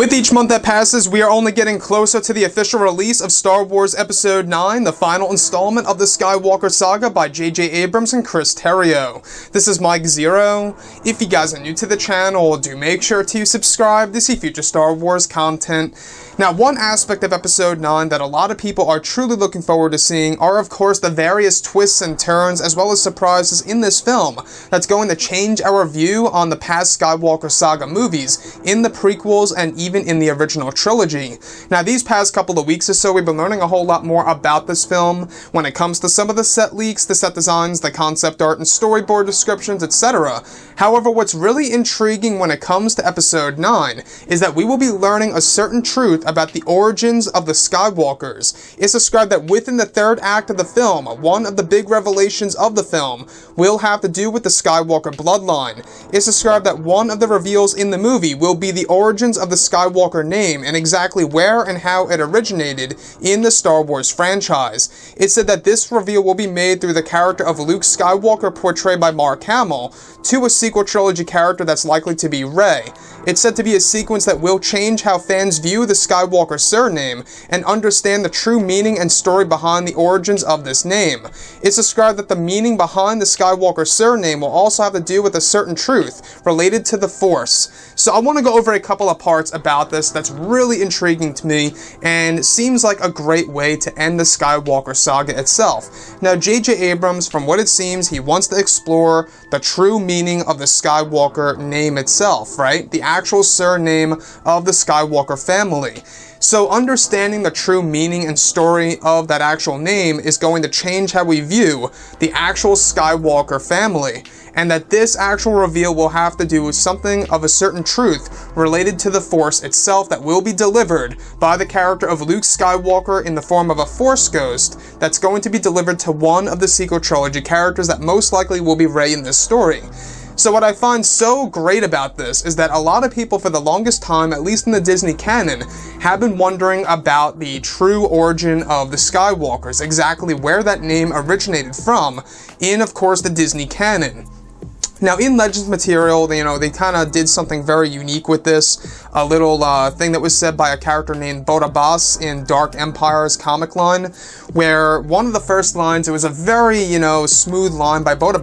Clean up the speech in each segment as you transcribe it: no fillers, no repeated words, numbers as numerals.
With each month that passes, we are only getting closer to the official release of Star Wars Episode 9, the final installment of the Skywalker saga by J.J. Abrams and Chris Terrio. This is Mike Zero. If you guys are new to the channel, do make sure to subscribe to see future Star Wars content. Now, one aspect of Episode 9 that a lot of people are truly looking forward to seeing are, of course, the various twists and turns as well as surprises in this film that's going to change our view on the past Skywalker saga movies, in the prequels, and even in the original trilogy. Now, these past couple of weeks or so, we've been learning a whole lot more about this film when it comes to some of the set leaks, the set designs, the concept art, and storyboard descriptions, etc. However, what's really intriguing when it comes to Episode 9 is that we will be learning a certain truth about the origins of the Skywalkers. It's described that within the third act of the film, one of the big revelations of the film will have to do with the Skywalker bloodline. It's described that one of the reveals in the movie will be the origins of the Skywalker name and exactly where and how it originated in the Star Wars franchise. It's said that this reveal will be made through the character of Luke Skywalker, portrayed by Mark Hamill, to a sequel trilogy character that's likely to be Rey. It's said to be a sequence that will change how fans view the Skywalker surname and understand the true meaning and story behind the origins of this name. It's described that the meaning behind the Skywalker surname will also have to do with a certain truth related to the Force. So I want to go over a couple of parts about this that's really intriguing to me and seems like a great way to end the Skywalker saga itself. Now, J.J. Abrams, from what it seems, he wants to explore the true meaning of the Skywalker name itself, right? The actual surname of the Skywalker family. So understanding the true meaning and story of that actual name is going to change how we view the actual Skywalker family, and that this actual reveal will have to do with something of a certain truth related to the Force itself that will be delivered by the character of Luke Skywalker in the form of a Force ghost that's going to be delivered to one of the sequel trilogy characters that most likely will be Rey in this story. So what I find so great about this is that a lot of people for the longest time, at least in the Disney canon, have been wondering about the true origin of the Skywalkers, exactly where that name originated from in, of course, the Disney canon. Now, in Legends material, they kind of did something very unique with this. A little thing that was said by a character named Boda in Dark Empire's comic line, where one of the first lines, it was a very, smooth line by Boda,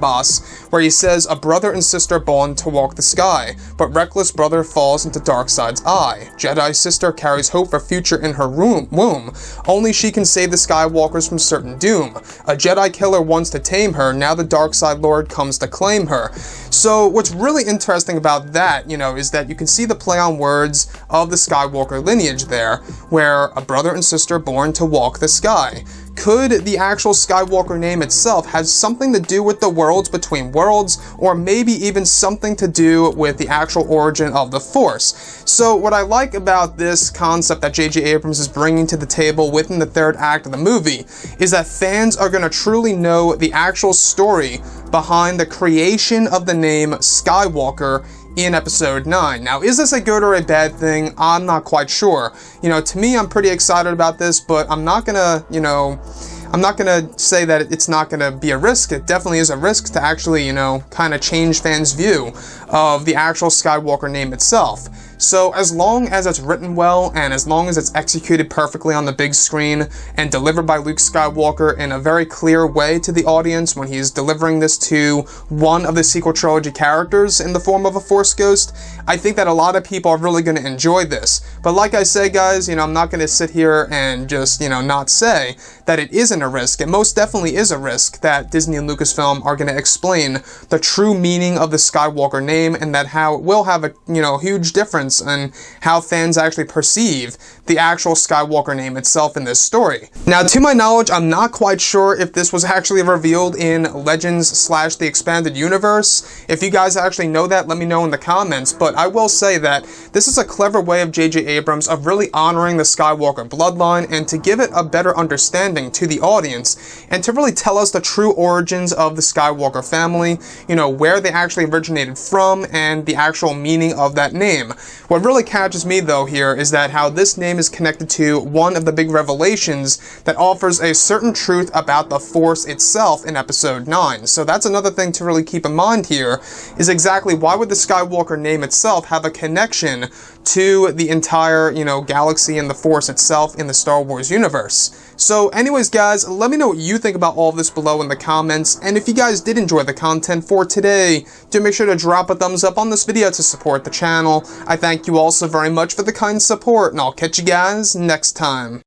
where he says, "A brother and sister born to walk the sky, but reckless brother falls into Darkseid's eye. Jedi sister carries hope for future in her womb. Only she can save the Skywalkers from certain doom. A Jedi killer wants to tame her, now the Darkseid Lord comes to claim her." So what's really interesting about that, is that you can see the play on words of the Skywalker lineage there, where a brother and sister born to walk the sky. Could the actual Skywalker name itself have something to do with the worlds between worlds, or maybe even something to do with the actual origin of the Force? So what I like about this concept that J.J. Abrams is bringing to the table within the third act of the movie is that fans are going to truly know the actual story behind the creation of the name Skywalker in Episode 9. Now, is this a good or a bad thing? I'm not quite sure. To me, I'm pretty excited about this, but I'm not gonna, I'm not gonna say that it's not gonna be a risk. It definitely is a risk to actually, kind of change fans' view of the actual Skywalker name itself. So as long as it's written well, and as long as it's executed perfectly on the big screen, and delivered by Luke Skywalker in a very clear way to the audience when he's delivering this to one of the sequel trilogy characters in the form of a Force ghost, I think that a lot of people are really going to enjoy this. But like I say, guys, I'm not going to sit here and just, not say that it isn't a risk. It most definitely is a risk that Disney and Lucasfilm are going to explain the true meaning of the Skywalker name, and that how it will have a, huge difference in how fans actually perceive the actual Skywalker name itself in this story. Now, to my knowledge, I'm not quite sure if this was actually revealed in Legends/The Expanded Universe. If you guys actually know that, let me know in the comments, but I will say that this is a clever way of J.J. Abrams of really honoring the Skywalker bloodline and to give it a better understanding to the audience and to really tell us the true origins of the Skywalker family, where they actually originated from and the actual meaning of that name. What really catches me, though, here is that how this name is connected to one of the big revelations that offers a certain truth about the Force itself in Episode 9. So that's another thing to really keep in mind here, is exactly why would the Skywalker name itself have a connection to the entire, galaxy and the Force itself in the Star Wars universe. So anyways, guys, let me know what you think about all of this below in the comments, and if you guys did enjoy the content for today, do make sure to drop a thumbs up on this video to support the channel. I thank you all so very much for the kind support, and I'll catch you guys next time.